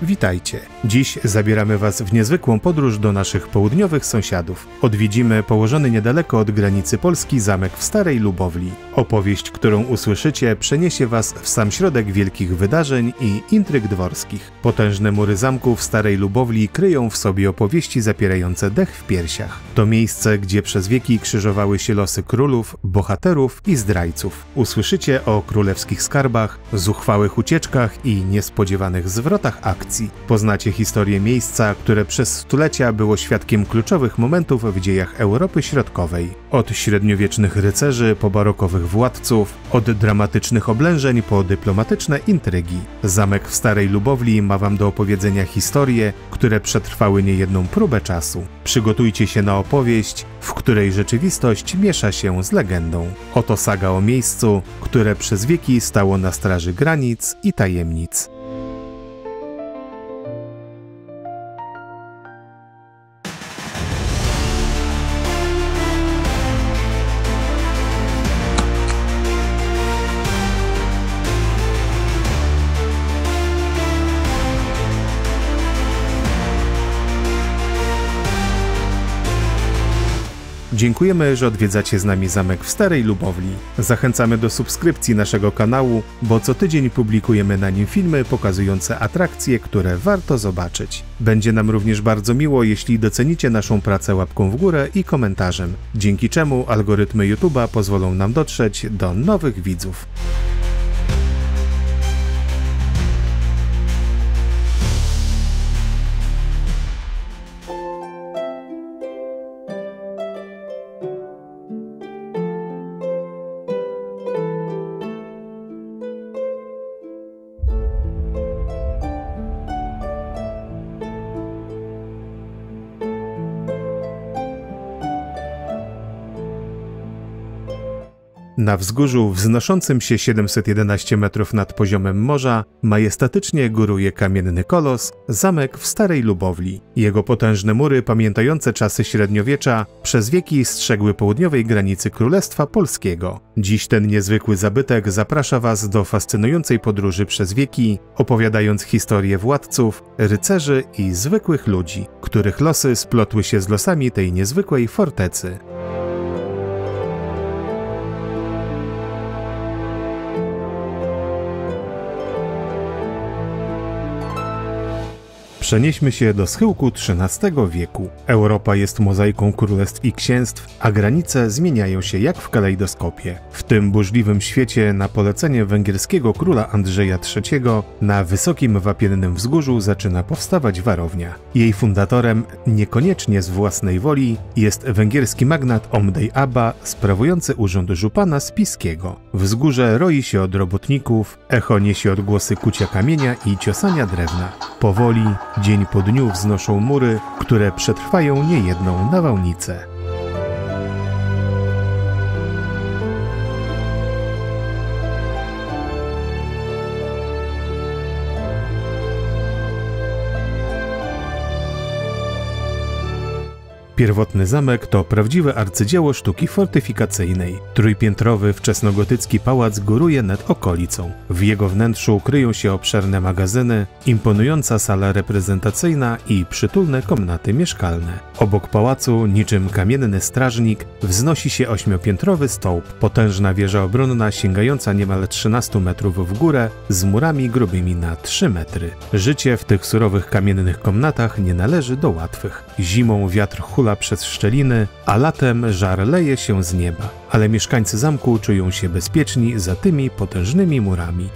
Witajcie! Dziś zabieramy Was w niezwykłą podróż do naszych południowych sąsiadów. Odwiedzimy położony niedaleko od granicy Polski zamek w Starej Lubowli. Opowieść, którą usłyszycie, przeniesie Was w sam środek wielkich wydarzeń i intryg dworskich. Potężne mury zamku w Starej Lubowli kryją w sobie opowieści zapierające dech w piersiach. To miejsce, gdzie przez wieki krzyżowały się losy królów, bohaterów i zdrajców. Usłyszycie o królewskich skarbach, zuchwałych ucieczkach i niespodziewanych zwrotach akcji. Poznacie historię miejsca, które przez stulecia było świadkiem kluczowych momentów w dziejach Europy Środkowej. Od średniowiecznych rycerzy po barokowych władców, od dramatycznych oblężeń po dyplomatyczne intrygi. Zamek w Starej Lubowli ma Wam do opowiedzenia historie, które przetrwały niejedną próbę czasu. Przygotujcie się na opowieść, w której rzeczywistość miesza się z legendą. Oto saga o miejscu, które przez wieki stało na straży granic i tajemnic. Dziękujemy, że odwiedzacie z nami zamek w Starej Lubowli. Zachęcamy do subskrypcji naszego kanału, bo co tydzień publikujemy na nim filmy pokazujące atrakcje, które warto zobaczyć. Będzie nam również bardzo miło, jeśli docenicie naszą pracę łapką w górę i komentarzem, dzięki czemu algorytmy YouTube'a pozwolą nam dotrzeć do nowych widzów. Na wzgórzu wznoszącym się 711 metrów nad poziomem morza majestatycznie góruje kamienny kolos, zamek w Starej Lubowli. Jego potężne mury, pamiętające czasy średniowiecza, przez wieki strzegły południowej granicy Królestwa Polskiego. Dziś ten niezwykły zabytek zaprasza Was do fascynującej podróży przez wieki, opowiadając historię władców, rycerzy i zwykłych ludzi, których losy splotły się z losami tej niezwykłej fortecy. Przenieśmy się do schyłku XIII wieku. Europa jest mozaiką królestw i księstw, a granice zmieniają się jak w kalejdoskopie. W tym burzliwym świecie na polecenie węgierskiego króla Andrzeja III na wysokim wapiennym wzgórzu zaczyna powstawać warownia. Jej fundatorem, niekoniecznie z własnej woli, jest węgierski magnat Omdej Aba, sprawujący urząd żupana spiskiego. Wzgórze roi się od robotników, echo niesie odgłosy kucia kamienia i ciosania drewna. Powoli, dzień po dniu wznoszą mury, które przetrwają niejedną nawałnicę. Pierwotny zamek to prawdziwe arcydzieło sztuki fortyfikacyjnej. Trójpiętrowy wczesnogotycki pałac góruje nad okolicą. W jego wnętrzu kryją się obszerne magazyny, imponująca sala reprezentacyjna i przytulne komnaty mieszkalne. Obok pałacu, niczym kamienny strażnik, wznosi się ośmiopiętrowy stołp, potężna wieża obronna sięgająca niemal 13 metrów w górę, z murami grubymi na 3 metry. Życie w tych surowych kamiennych komnatach nie należy do łatwych. Zimą wiatr hula przez szczeliny, a latem żar leje się z nieba, ale mieszkańcy zamku czują się bezpieczni za tymi potężnymi murami.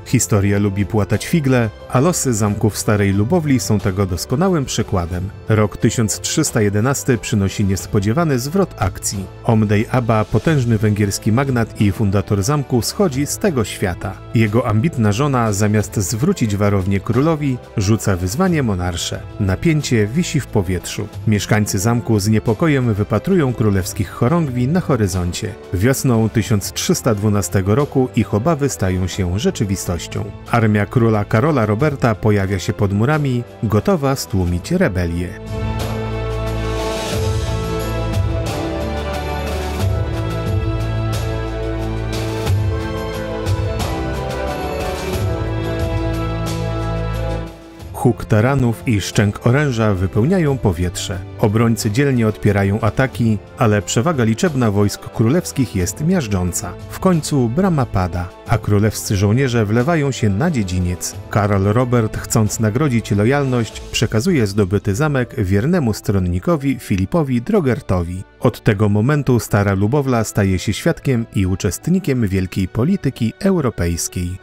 Historia lubi płatać figle, a losy zamku w Starej Lubowli są tego doskonałym przykładem. Rok 1311 przynosi niespodziewany zwrot akcji. Omdej Aba, potężny węgierski magnat i fundator zamku, schodzi z tego świata. Jego ambitna żona, zamiast zwrócić warownię królowi, rzuca wyzwanie monarsze. Napięcie wisi w powietrzu. Mieszkańcy zamku z niepokojem wypatrują królewskich chorągwi na horyzoncie. Wiosną 1312 roku ich obawy stają się rzeczywistością. publicznością. Armia króla Karola Roberta pojawia się pod murami, gotowa stłumić rebelię. Huk taranów i szczęk oręża wypełniają powietrze. Obrońcy dzielnie odpierają ataki, ale przewaga liczebna wojsk królewskich jest miażdżąca. W końcu brama pada, a królewscy żołnierze wlewają się na dziedziniec. Karol Robert, chcąc nagrodzić lojalność, przekazuje zdobyty zamek wiernemu stronnikowi Filipowi Drogertowi. Od tego momentu Stara Lubowla staje się świadkiem i uczestnikiem wielkiej polityki europejskiej.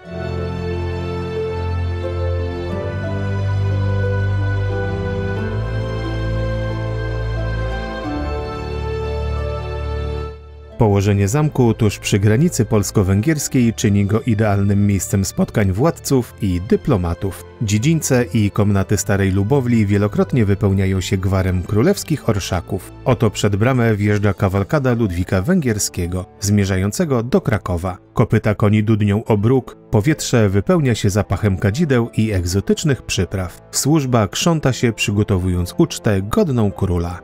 Położenie zamku tuż przy granicy polsko-węgierskiej czyni go idealnym miejscem spotkań władców i dyplomatów. Dziedzińce i komnaty Starej Lubowli wielokrotnie wypełniają się gwarem królewskich orszaków. Oto przed bramę wjeżdża kawalkada Ludwika Węgierskiego, zmierzającego do Krakowa. Kopyta koni dudnią o bruk, powietrze wypełnia się zapachem kadzideł i egzotycznych przypraw. Służba krząta się, przygotowując ucztę godną króla.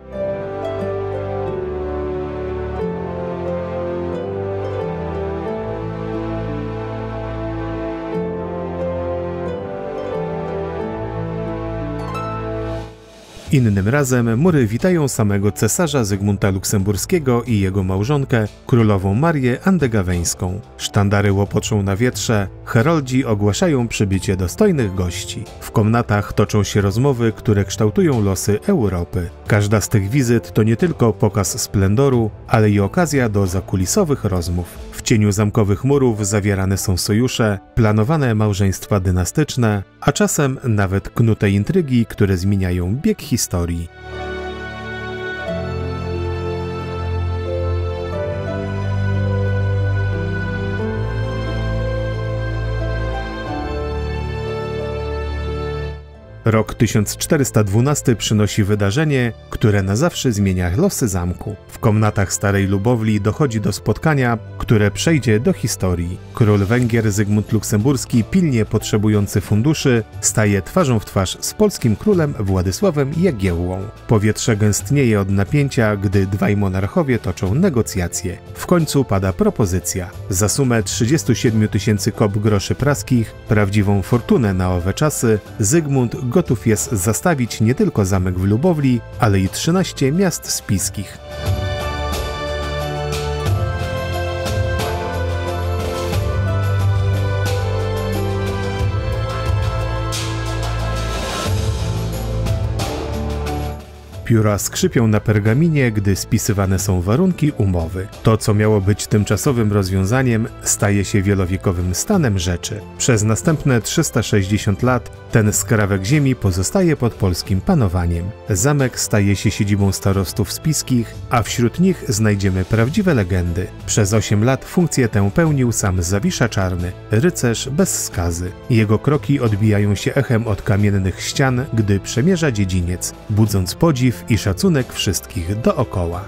Innym razem mury witają samego cesarza Zygmunta Luksemburskiego i jego małżonkę, królową Marię Andegaweńską. Sztandary łopoczą na wietrze, heroldzi ogłaszają przybycie dostojnych gości. W komnatach toczą się rozmowy, które kształtują losy Europy. Każda z tych wizyt to nie tylko pokaz splendoru, ale i okazja do zakulisowych rozmów. W cieniu zamkowych murów zawierane są sojusze, planowane małżeństwa dynastyczne, a czasem nawet knute intrygi, które zmieniają bieg historii. Rok 1412 przynosi wydarzenie, które na zawsze zmienia losy zamku. W komnatach Starej Lubowli dochodzi do spotkania, które przejdzie do historii. Król Węgier Zygmunt Luksemburski, pilnie potrzebujący funduszy, staje twarzą w twarz z polskim królem Władysławem Jagiełłą. Powietrze gęstnieje od napięcia, gdy dwaj monarchowie toczą negocjacje. W końcu pada propozycja. Za sumę 37 000 kop groszy praskich, prawdziwą fortunę na owe czasy, Zygmunt gotów jest zastawić nie tylko zamek w Lubowli, ale i 13 miast spiskich. Pióra skrzypią na pergaminie, gdy spisywane są warunki umowy. To, co miało być tymczasowym rozwiązaniem, staje się wielowiekowym stanem rzeczy. Przez następne 360 lat ten skrawek ziemi pozostaje pod polskim panowaniem. Zamek staje się siedzibą starostów spiskich, a wśród nich znajdziemy prawdziwe legendy. Przez 8 lat funkcję tę pełnił sam Zawisza Czarny, rycerz bez skazy. Jego kroki odbijają się echem od kamiennych ścian, gdy przemierza dziedziniec, budząc podziw i szacunek wszystkich dookoła.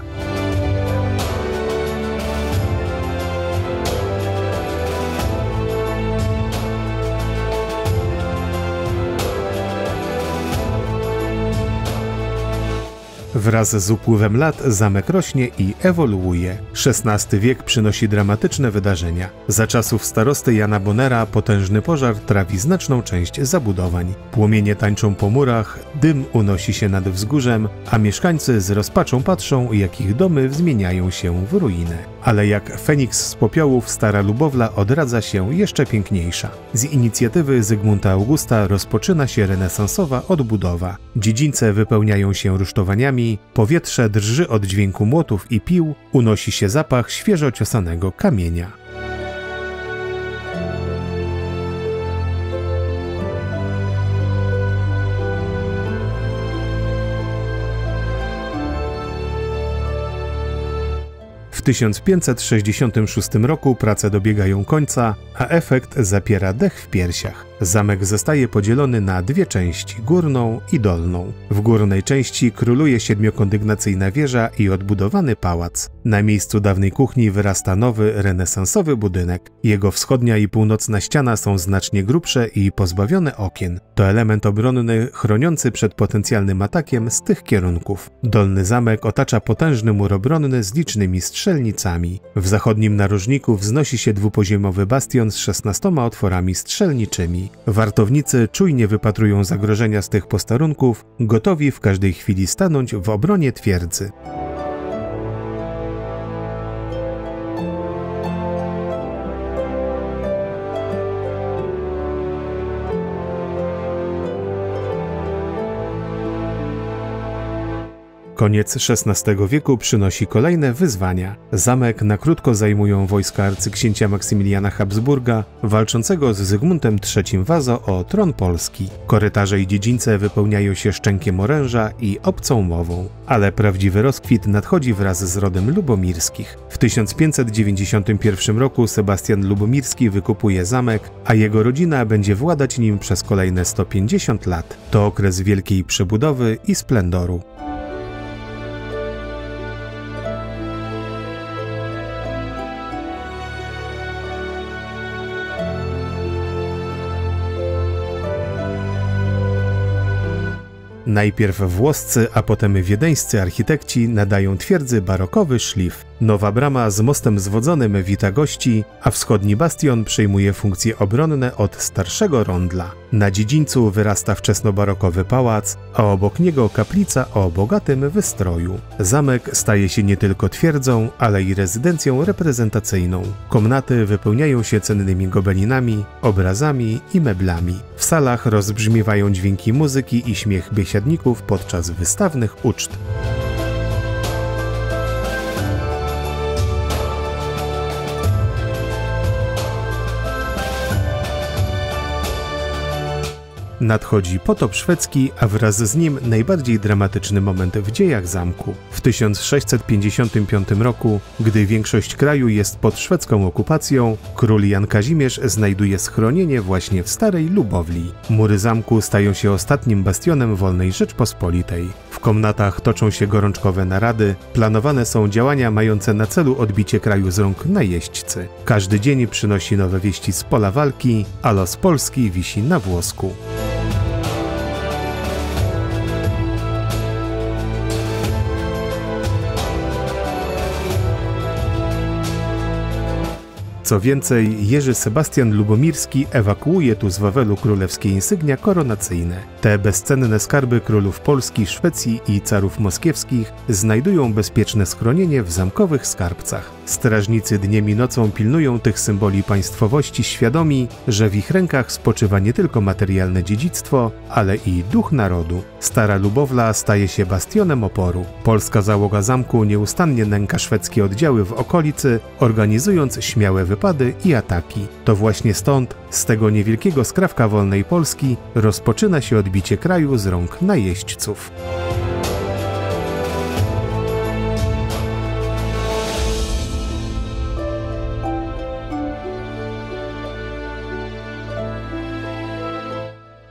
Wraz z upływem lat zamek rośnie i ewoluuje. XVI wiek przynosi dramatyczne wydarzenia. Za czasów starosty Jana Bonera potężny pożar trawi znaczną część zabudowań. Płomienie tańczą po murach, dym unosi się nad wzgórzem, a mieszkańcy z rozpaczą patrzą, jak ich domy zmieniają się w ruinę. Ale jak Feniks z popiołów Stara Lubowla odradza się jeszcze piękniejsza. Z inicjatywy Zygmunta Augusta rozpoczyna się renesansowa odbudowa. Dziedzińce wypełniają się rusztowaniami, powietrze drży od dźwięku młotów i pił, unosi się zapach świeżo ciosanego kamienia. W 1566 roku prace dobiegają końca, a efekt zapiera dech w piersiach. Zamek zostaje podzielony na dwie części, górną i dolną. W górnej części króluje siedmiokondygnacyjna wieża i odbudowany pałac. Na miejscu dawnej kuchni wyrasta nowy, renesansowy budynek. Jego wschodnia i północna ściana są znacznie grubsze i pozbawione okien. To element obronny chroniący przed potencjalnym atakiem z tych kierunków. Dolny zamek otacza potężny mur obronny z licznymi strzelnicami. W zachodnim narożniku wznosi się dwupoziomowy bastion z 16 otworami strzelniczymi. Wartownicy czujnie wypatrują zagrożenia z tych posterunków, gotowi w każdej chwili stanąć w obronie twierdzy. Koniec XVI wieku przynosi kolejne wyzwania. Zamek na krótko zajmują wojska arcyksięcia Maksymiliana Habsburga, walczącego z Zygmuntem III Wazo o tron Polski. Korytarze i dziedzińce wypełniają się szczękiem oręża i obcą mową. Ale prawdziwy rozkwit nadchodzi wraz z rodem Lubomirskich. W 1591 roku Sebastian Lubomirski wykupuje zamek, a jego rodzina będzie władać nim przez kolejne 150 lat. To okres wielkiej przebudowy i splendoru. Najpierw włoscy, a potem wiedeńscy architekci nadają twierdzy barokowy szlif. Nowa brama z mostem zwodzonym wita gości, a wschodni bastion przejmuje funkcje obronne od starszego rondla. Na dziedzińcu wyrasta wczesnobarokowy pałac, a obok niego kaplica o bogatym wystroju. Zamek staje się nie tylko twierdzą, ale i rezydencją reprezentacyjną. Komnaty wypełniają się cennymi gobelinami, obrazami i meblami. W salach rozbrzmiewają dźwięki muzyki i śmiech biesiadników podczas wystawnych uczt. Nadchodzi potop szwedzki, a wraz z nim najbardziej dramatyczny moment w dziejach zamku. W 1655 roku, gdy większość kraju jest pod szwedzką okupacją, król Jan Kazimierz znajduje schronienie właśnie w Starej Lubowli. Mury zamku stają się ostatnim bastionem wolnej Rzeczpospolitej. W komnatach toczą się gorączkowe narady, planowane są działania mające na celu odbicie kraju z rąk najeźdźcy. Każdy dzień przynosi nowe wieści z pola walki, a los Polski wisi na włosku. Co więcej, Jerzy Sebastian Lubomirski ewakuuje tu z Wawelu królewskie insygnia koronacyjne. Te bezcenne skarby królów Polski, Szwecji i carów moskiewskich znajdują bezpieczne schronienie w zamkowych skarbcach. Strażnicy dniem i nocą pilnują tych symboli państwowości, świadomi, że w ich rękach spoczywa nie tylko materialne dziedzictwo, ale i duch narodu. Stara Lubowla staje się bastionem oporu. Polska załoga zamku nieustannie nęka szwedzkie oddziały w okolicy, organizując śmiałe wypady i ataki. To właśnie stąd, z tego niewielkiego skrawka wolnej Polski, rozpoczyna się odbicie kraju z rąk najeźdźców.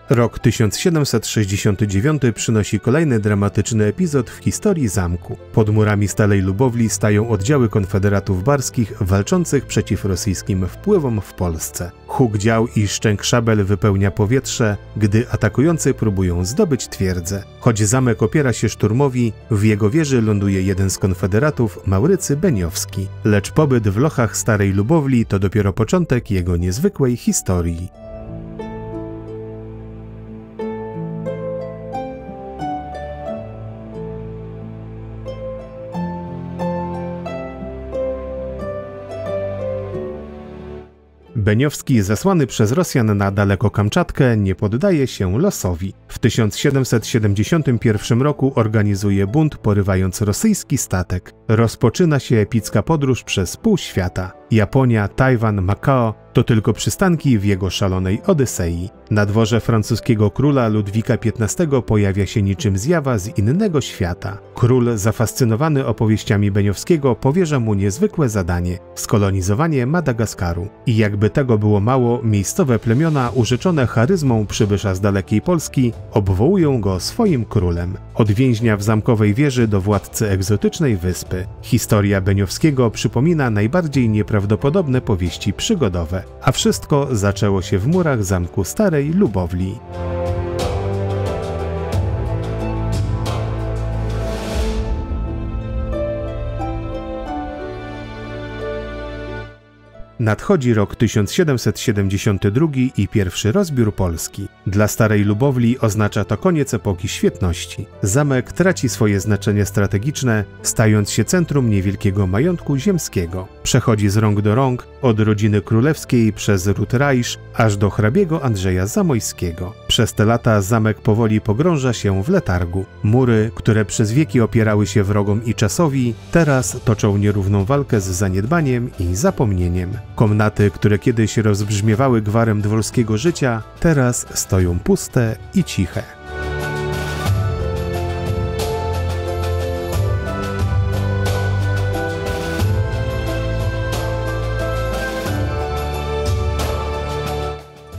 Rok 1769 przynosi kolejny dramatyczny epizod w historii zamku. Pod murami Starej Lubowli stają oddziały konfederatów barskich walczących przeciw rosyjskim wpływom w Polsce. Huk dział i szczęk szabel wypełnia powietrze, gdy atakujący próbują zdobyć twierdzę. Choć zamek opiera się szturmowi, w jego wieży ląduje jeden z konfederatów, Maurycy Beniowski. Lecz pobyt w lochach Starej Lubowli to dopiero początek jego niezwykłej historii. Beniowski, zesłany przez Rosjan na Dalekokamczatkę, nie poddaje się losowi. W 1771 roku organizuje bunt, porywając rosyjski statek. Rozpoczyna się epicka podróż przez pół świata. Japonia, Tajwan, Makao to tylko przystanki w jego szalonej Odysei. Na dworze francuskiego króla Ludwika XV pojawia się niczym zjawa z innego świata. Król, zafascynowany opowieściami Beniowskiego, powierza mu niezwykłe zadanie – skolonizowanie Madagaskaru. I jakby tego było mało, miejscowe plemiona, użyczone charyzmą przybysza z dalekiej Polski, obwołują go swoim królem. Od więźnia w zamkowej wieży do władcy egzotycznej wyspy. Historia Beniowskiego przypomina najbardziej nieprawdopodobne powieści przygodowe. A wszystko zaczęło się w murach zamku Starej Lubowli. Nadchodzi rok 1772 i pierwszy rozbiór Polski. Dla Starej Lubowli oznacza to koniec epoki świetności. Zamek traci swoje znaczenie strategiczne, stając się centrum niewielkiego majątku ziemskiego. Przechodzi z rąk do rąk, od rodziny królewskiej przez ród Rajsz, aż do hrabiego Andrzeja Zamojskiego. Przez te lata zamek powoli pogrąża się w letargu. Mury, które przez wieki opierały się wrogom i czasowi, teraz toczą nierówną walkę z zaniedbaniem i zapomnieniem. Komnaty, które kiedyś rozbrzmiewały gwarem dworskiego życia, teraz stoją puste i ciche.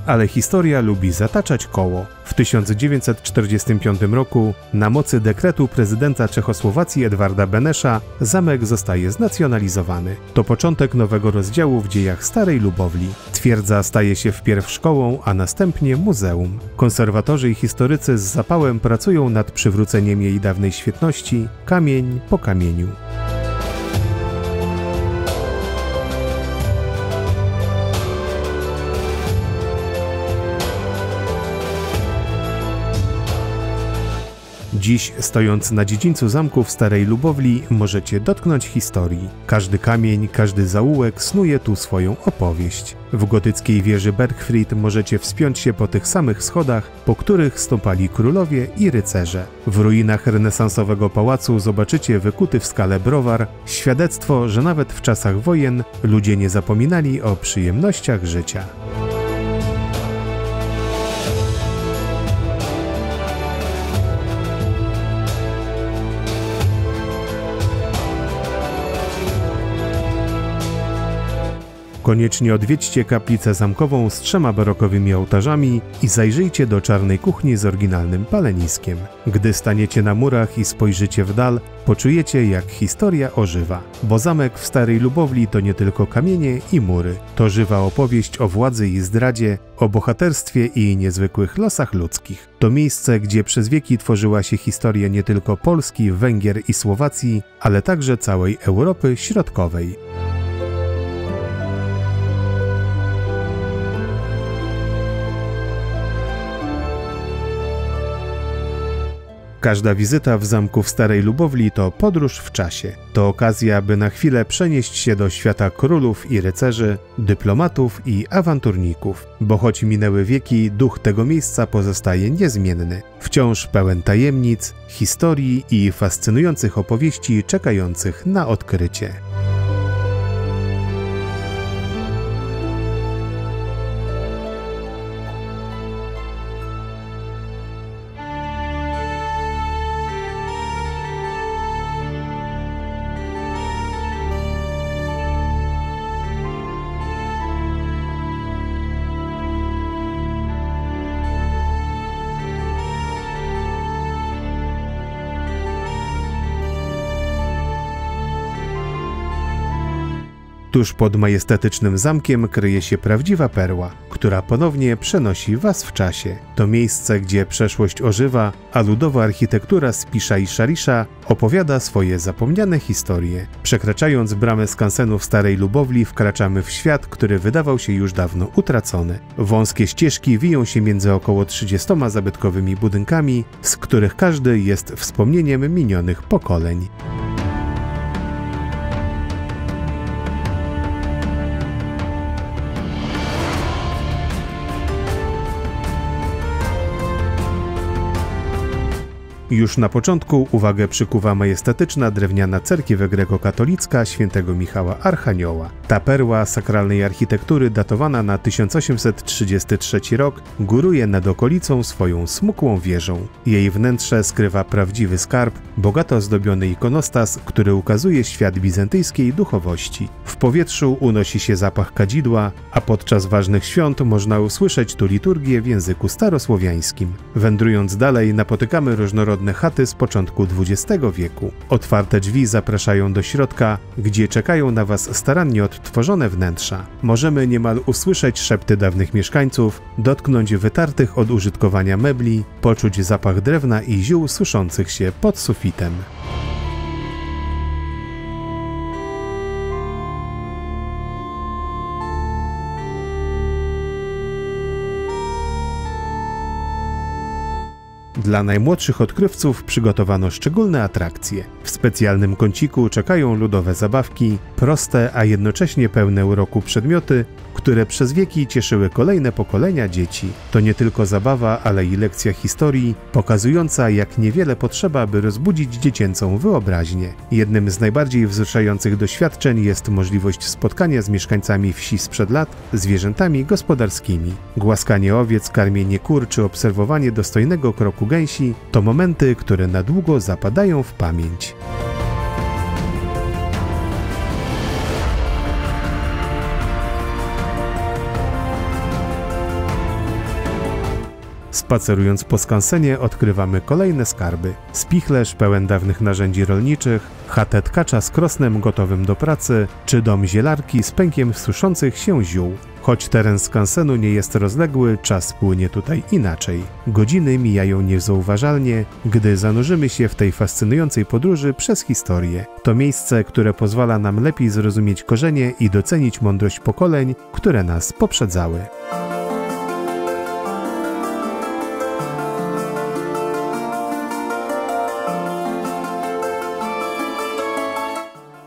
Ale historia lubi zataczać koło. W 1945 roku na mocy dekretu prezydenta Czechosłowacji Edwarda Benesza zamek zostaje znacjonalizowany. To początek nowego rozdziału w dziejach Starej Lubowli. Twierdza staje się wpierw szkołą, a następnie muzeum. Konserwatorzy i historycy z zapałem pracują nad przywróceniem jej dawnej świetności, kamień po kamieniu. Dziś, stojąc na dziedzińcu zamku w Starej Lubowli, możecie dotknąć historii. Każdy kamień, każdy zaułek snuje tu swoją opowieść. W gotyckiej wieży Bergfried możecie wspiąć się po tych samych schodach, po których stąpali królowie i rycerze. W ruinach renesansowego pałacu zobaczycie wykuty w skale browar, świadectwo, że nawet w czasach wojen ludzie nie zapominali o przyjemnościach życia. Koniecznie odwiedźcie kaplicę zamkową z 3 barokowymi ołtarzami i zajrzyjcie do czarnej kuchni z oryginalnym paleniskiem. Gdy staniecie na murach i spojrzycie w dal, poczujecie, jak historia ożywa. Bo zamek w Starej Lubowli to nie tylko kamienie i mury. To żywa opowieść o władzy i zdradzie, o bohaterstwie i niezwykłych losach ludzkich. To miejsce, gdzie przez wieki tworzyła się historia nie tylko Polski, Węgier i Słowacji, ale także całej Europy Środkowej. Każda wizyta w zamku w Starej Lubowli to podróż w czasie. To okazja, by na chwilę przenieść się do świata królów i rycerzy, dyplomatów i awanturników. Bo choć minęły wieki, duch tego miejsca pozostaje niezmienny. Wciąż pełen tajemnic, historii i fascynujących opowieści czekających na odkrycie. Tuż pod majestatycznym zamkiem kryje się prawdziwa perła, która ponownie przenosi was w czasie. To miejsce, gdzie przeszłość ożywa, a ludowa architektura Spisza i Szarisza opowiada swoje zapomniane historie. Przekraczając bramę skansenu w Starej Lubowli, wkraczamy w świat, który wydawał się już dawno utracony. Wąskie ścieżki wiją się między około 30 zabytkowymi budynkami, z których każdy jest wspomnieniem minionych pokoleń. Już na początku uwagę przykuwa majestatyczna drewniana cerkiew grekokatolicka świętego Michała Archanioła. Ta perła sakralnej architektury datowana na 1833 rok góruje nad okolicą swoją smukłą wieżą. Jej wnętrze skrywa prawdziwy skarb, bogato ozdobiony ikonostas, który ukazuje świat bizantyjskiej duchowości. W powietrzu unosi się zapach kadzidła, a podczas ważnych świąt można usłyszeć tu liturgię w języku starosłowiańskim. Wędrując dalej napotykamy różnorodne chaty z początku XX wieku. Otwarte drzwi zapraszają do środka, gdzie czekają na Was starannie odtworzone wnętrza. Możemy niemal usłyszeć szepty dawnych mieszkańców, dotknąć wytartych od użytkowania mebli, poczuć zapach drewna i ziół suszących się pod sufitem. Dla najmłodszych odkrywców przygotowano szczególne atrakcje. W specjalnym kąciku czekają ludowe zabawki, proste, a jednocześnie pełne uroku przedmioty, które przez wieki cieszyły kolejne pokolenia dzieci. To nie tylko zabawa, ale i lekcja historii, pokazująca, jak niewiele potrzeba, by rozbudzić dziecięcą wyobraźnię. Jednym z najbardziej wzruszających doświadczeń jest możliwość spotkania z mieszkańcami wsi sprzed lat, zwierzętami gospodarskimi. Głaskanie owiec, karmienie kur czy obserwowanie dostojnego kroku gęsi to momenty, które na długo zapadają w pamięć. Spacerując po skansenie odkrywamy kolejne skarby. Spichlerz pełen dawnych narzędzi rolniczych, chatę tkacza z krosnem gotowym do pracy, czy dom zielarki z pękiem suszących się ziół. Choć teren skansenu nie jest rozległy, czas płynie tutaj inaczej. Godziny mijają niezauważalnie, gdy zanurzymy się w tej fascynującej podróży przez historię. To miejsce, które pozwala nam lepiej zrozumieć korzenie i docenić mądrość pokoleń, które nas poprzedzały.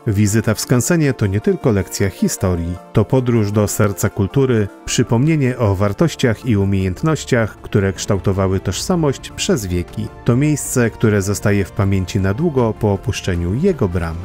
Wizyta w skansenie to nie tylko lekcja historii, to podróż do serca kultury, przypomnienie o wartościach i umiejętnościach, które kształtowały tożsamość przez wieki. To miejsce, które zostaje w pamięci na długo po opuszczeniu jego bram.